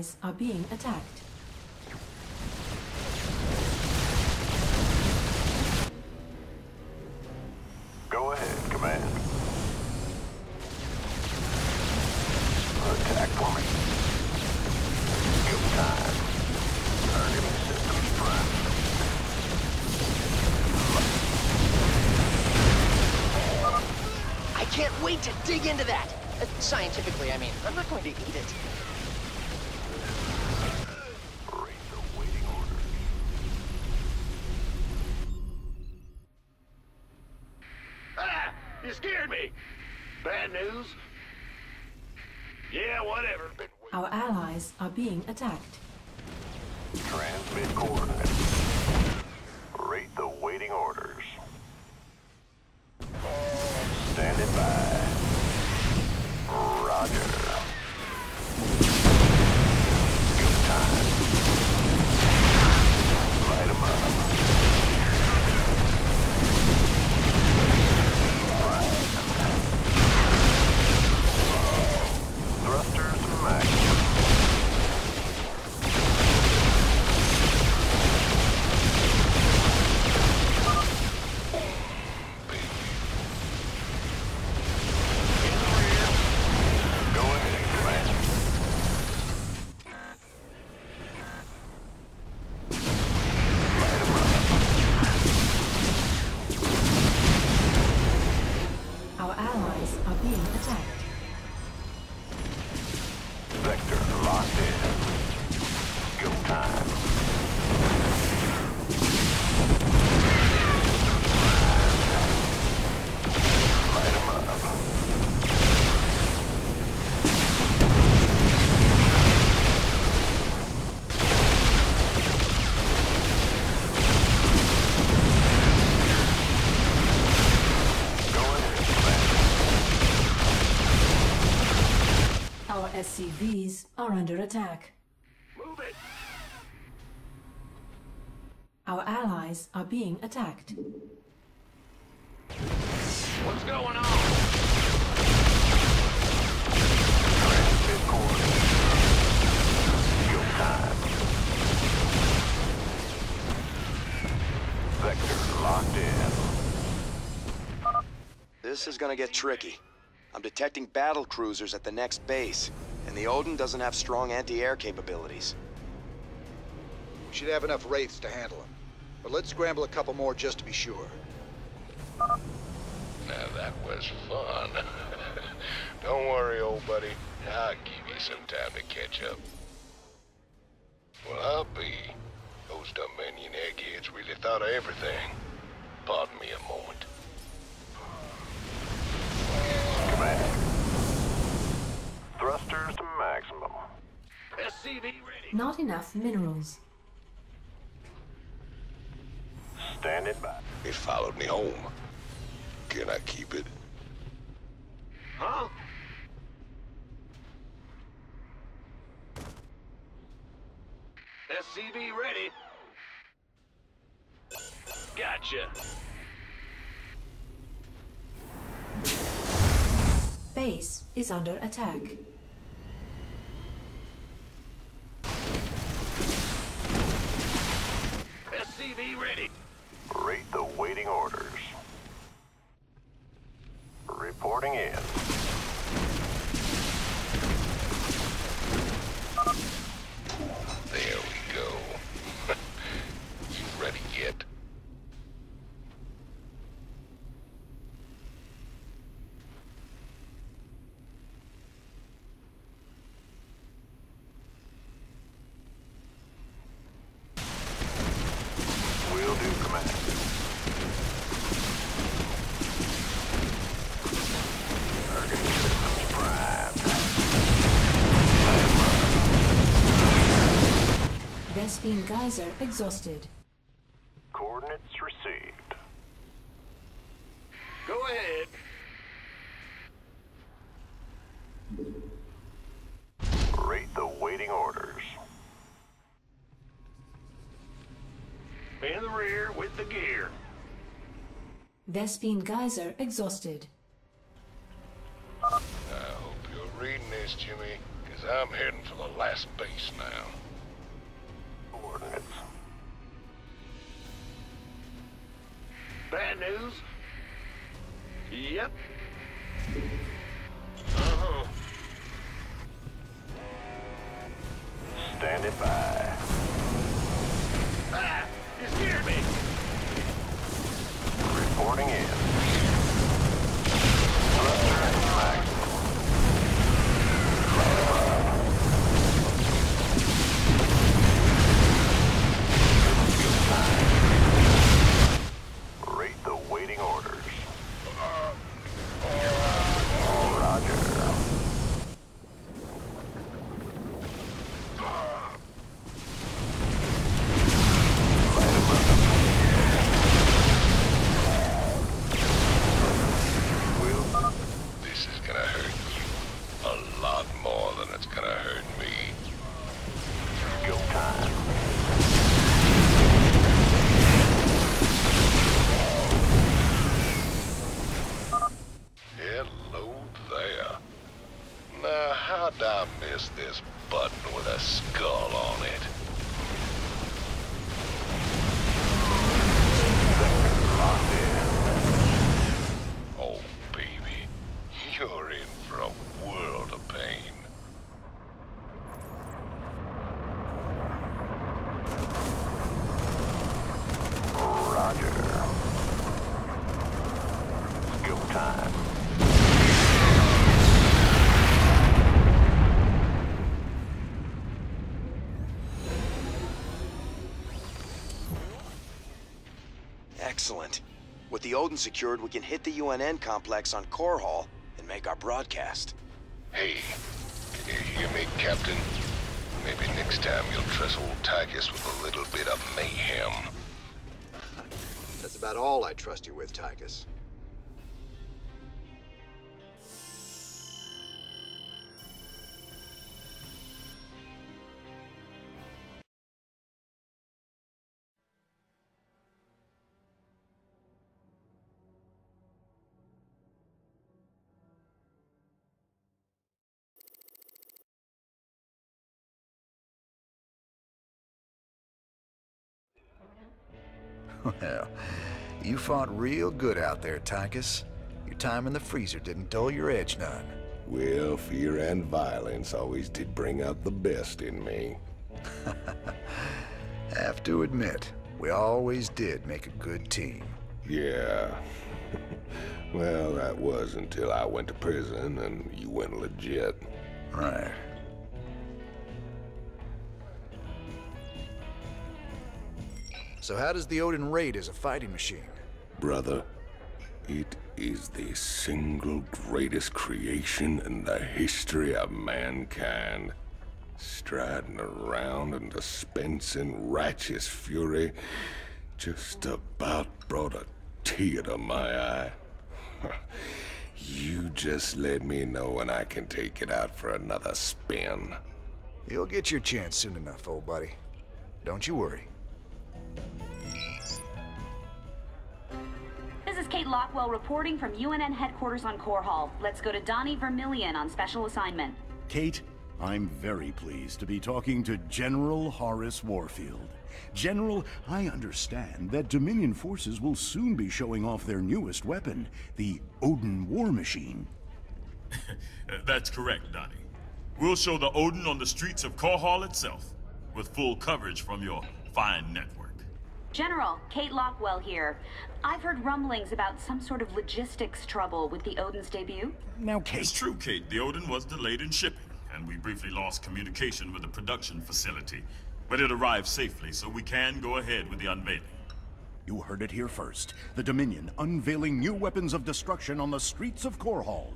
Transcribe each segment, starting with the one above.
allies are being attacked. Go ahead, Command. Attack for me. Give time. Targeting systems prime. I can't wait to dig into that! Scientifically, I mean. I'm not going to eat it. Raise the waiting orders. Ah! You scared me! Bad news? Yeah, whatever. Our allies are being attacked. Transmit coordinates. Rate the waiting orders. Standing by. Roger. Give time. Light 'em up. Thrusters to max. Go ahead, Command. Light 'em up. Our allies are being attacked. Vector locked in. Go time. Light 'em up. Go ahead, Command. Our SCVs are under attack. Move it! Our allies are being attacked. What's going on? Transmit coordinates. Go time. Vector locked in. This is gonna get tricky. I'm detecting battle cruisers at the next base, and the Odin doesn't have strong anti-air capabilities. We should have enough wraiths to handle them. But let's scramble a couple more just to be sure. Now that was fun. Don't worry, old buddy. I'll give you some time to catch up. Well, I'll be. Those Dominion eggheads really thought of everything. Pardon me a moment. Command. Thrusters to maximum. SCV ready. Not enough minerals. Standing by. It followed me home. Can I keep it? Huh? SCV ready. Gotcha. Base is under attack. SCV ready. Rate the waiting orders. Reporting in. There we go. You ready yet? Will do, Command. Targeting systems primed. Vespine Geyser exhausted. Coordinates received. Go ahead. Rate the waiting orders. In the rear with the gear. Vespine Geyser exhausted. I hope you're reading this, Jimmy, because I'm heading for the last base now. Coordinates. Bad news? Yep. Standing by. Ah! You scared me! Reporting in. Thruster at maximum. Right above. Good time. Rate the waiting orders. Roger. This is gonna hurt you a lot more than it's gonna hurt me. Go time. Hello there. Now, how'd I miss this button with a skull on it? Locked in. Oh, baby. You're in for a world of pain. Roger. Go time. Excellent. With the Odin secured, we can hit the UNN complex on Core Hall and make our broadcast. Hey, can you hear me, Captain? Maybe next time you'll trust old Tychus with a little bit of mayhem. That's about all I trust you with, Tychus. Well, you fought real good out there, Tychus. Your time in the freezer didn't dull your edge none. Well, fear and violence always did bring out the best in me. Have to admit, we always did make a good team. Yeah. Well, that was until I went to prison and you went legit. Right. So how does the Odin rate as a fighting machine? Brother, it is the single greatest creation in the history of mankind. Striding around and dispensing righteous fury just about brought a tear to my eye. You just let me know when I can take it out for another spin. You'll get your chance soon enough, old buddy. Don't you worry. This is Kate Lockwell reporting from UNN headquarters on Core Hall. Let's go to Donnie Vermillion on special assignment. Kate, I'm very pleased to be talking to General Horace Warfield. General, I understand that Dominion forces will soon be showing off their newest weapon, the Odin War Machine. That's correct, Donnie. We'll show the Odin on the streets of Core Hall itself, with full coverage from your fine network. General, Kate Lockwell here. I've heard rumblings about some sort of logistics trouble with the Odin's debut. Now, Kate... It's true, Kate. The Odin was delayed in shipping, and we briefly lost communication with the production facility. But it arrived safely, so we can go ahead with the unveiling. You heard it here first. The Dominion unveiling new weapons of destruction on the streets of Core Hall.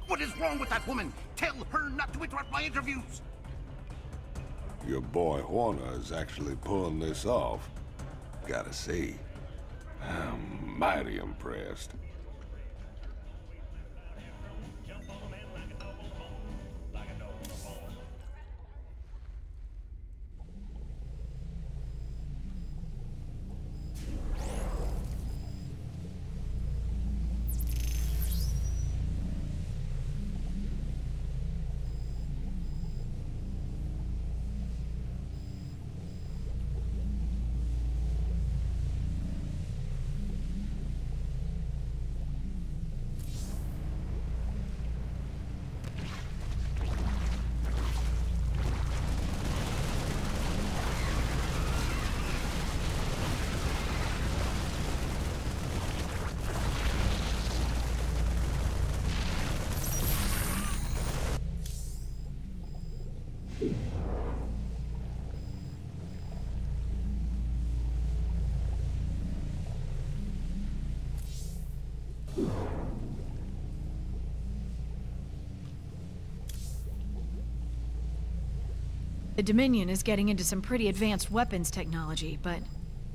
What is wrong with that woman? Tell her not to interrupt my interviews! Your boy Horner is actually pulling this off. Gotta say, I'm mighty impressed. The Dominion is getting into some pretty advanced weapons technology, but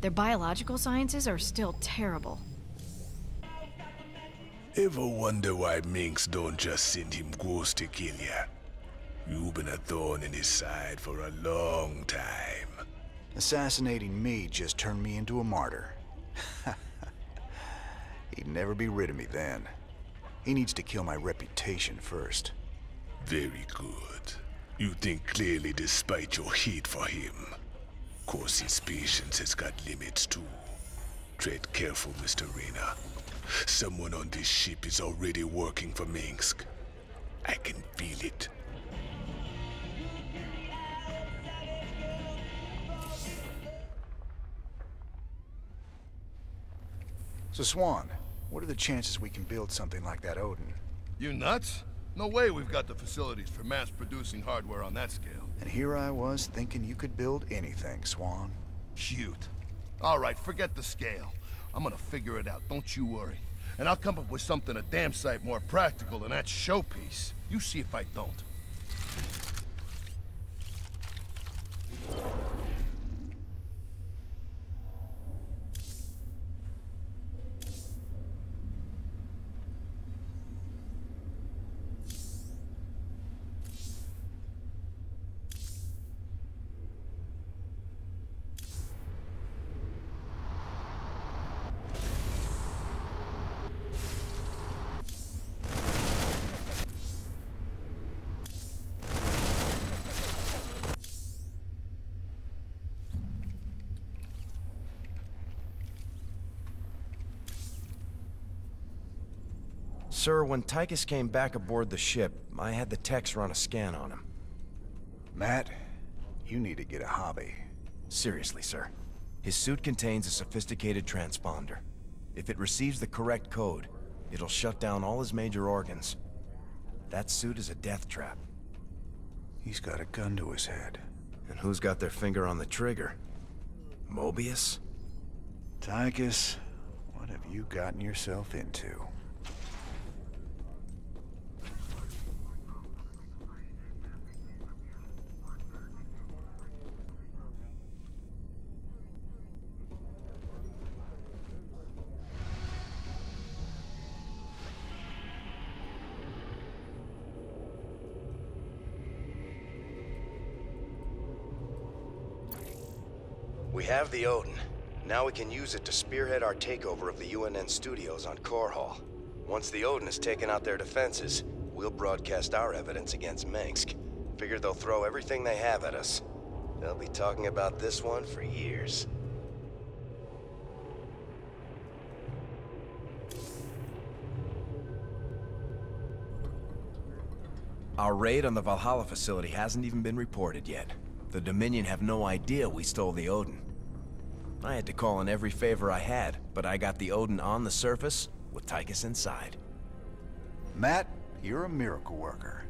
their biological sciences are still terrible. Ever wonder why Minx don't just send him ghosts to kill ya? You've been a thorn in his side for a long time. Assassinating me just turned me into a martyr. He'd never be rid of me then. He needs to kill my reputation first. Very good. You think clearly despite your hate for him. Of course, his patience has got limits too. Tread careful, Mr. Reyna. Someone on this ship is already working for Minsk. I can feel it. So, Swan, what are the chances we can build something like that Odin? You nuts? No way we've got the facilities for mass-producing hardware on that scale. And here I was thinking you could build anything, Swan. Cute. All right, forget the scale. I'm gonna figure it out, don't you worry. And I'll come up with something a damn sight more practical than that showpiece. You see if I don't. Sir, when Tychus came back aboard the ship, I had the techs run a scan on him. Matt, you need to get a hobby. Seriously, sir. His suit contains a sophisticated transponder. If it receives the correct code, it'll shut down all his major organs. That suit is a death trap. He's got a gun to his head. And who's got their finger on the trigger? Mobius? Tychus, what have you gotten yourself into? We have the Odin. Now we can use it to spearhead our takeover of the UNN studios on Core Hall. Once the Odin has taken out their defenses, we'll broadcast our evidence against Minsk. Figure they'll throw everything they have at us. They'll be talking about this one for years. Our raid on the Valhalla facility hasn't even been reported yet. The Dominion have no idea we stole the Odin. I had to call in every favor I had, but I got the Odin on the surface with Tychus inside. Matt, you're a miracle worker.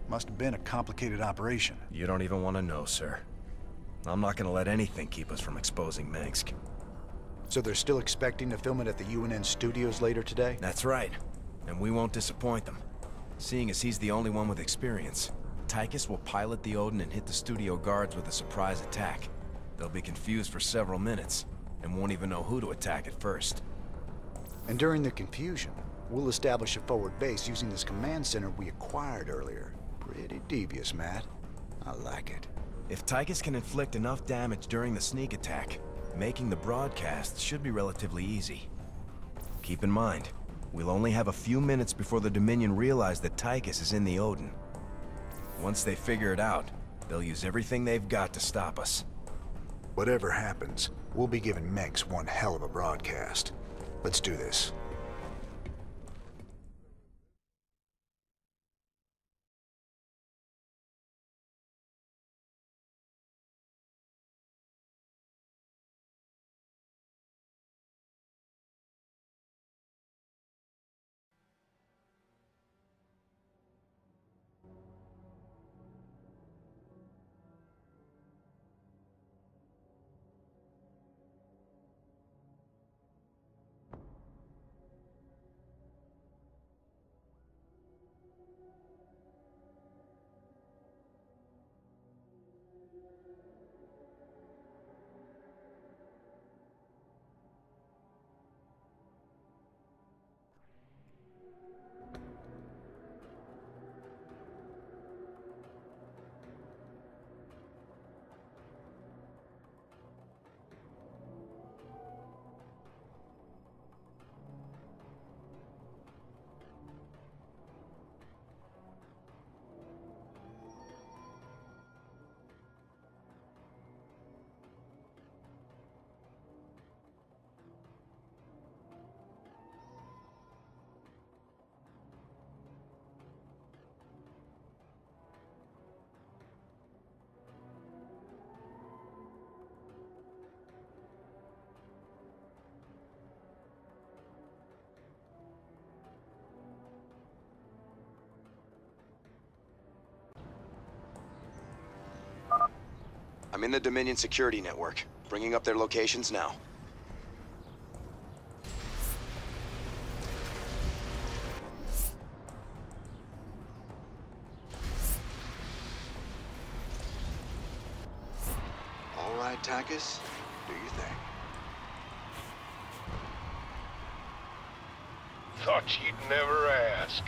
Must have been a complicated operation. You don't even want to know, sir. I'm not gonna let anything keep us from exposing Minsk. So they're still expecting to film it at the UNN studios later today? That's right. And we won't disappoint them. Seeing as he's the only one with experience, Tychus will pilot the Odin and hit the studio guards with a surprise attack. They'll be confused for several minutes, and won't even know who to attack at first. And during the confusion, we'll establish a forward base using this command center we acquired earlier. Pretty devious, Matt. I like it. If Tychus can inflict enough damage during the sneak attack, making the broadcast should be relatively easy. Keep in mind, we'll only have a few minutes before the Dominion realize that Tychus is in the Odin. Once they figure it out, they'll use everything they've got to stop us. Whatever happens, we'll be giving Mengsk one hell of a broadcast. Let's do this. I'm in the Dominion security network, bringing up their locations now. All right, Takis. Do your thing. Thought you'd never ask.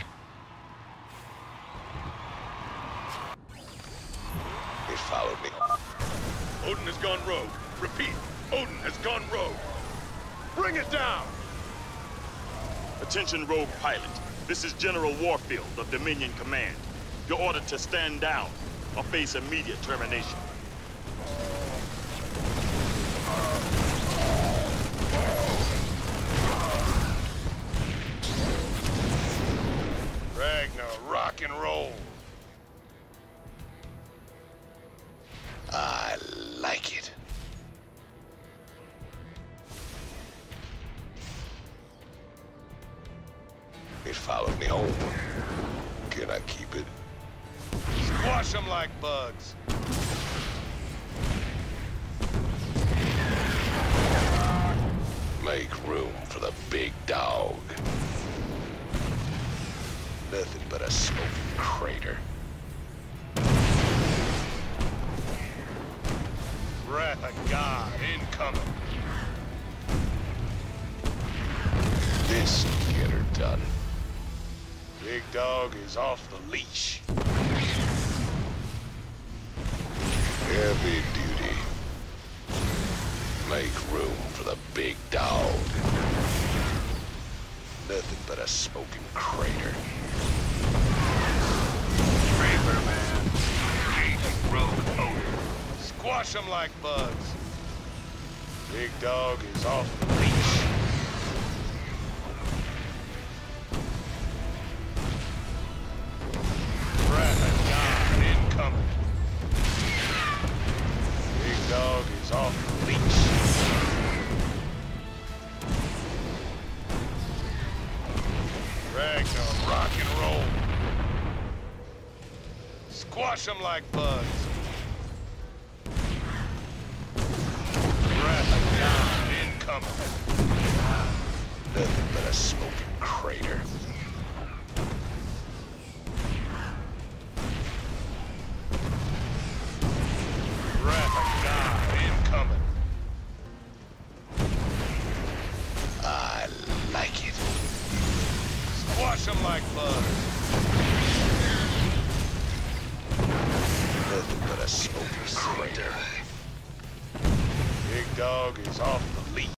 They followed me. Odin has gone rogue. Repeat, Odin has gone rogue. Bring it down! Attention, rogue pilot. This is General Warfield of Dominion Command. You're ordered to stand down or face immediate termination. Ragnar, rock and roll. I like it. It followed me home. Can I keep it? Squash them like bugs. Make room for the big dog. Nothing but a smoking crater. Wrath of God incoming. This will get her done. Big dog is off the leash. Heavy duty. Make room for the big dog. Nothing but a smoking crater. Reaper man. Agent Rogue Odin. Squash them like bugs. Big dog is off the leash. Wrath of God incoming. Big dog is off the leash. Ragnar, rock and roll. Squash them like bugs. Wrath of God incoming. Nothing but a smoking crater. Wrath of God incoming. I like it. Squash them like bugs. Nothing but a smoking crater. Big dog is off the leash.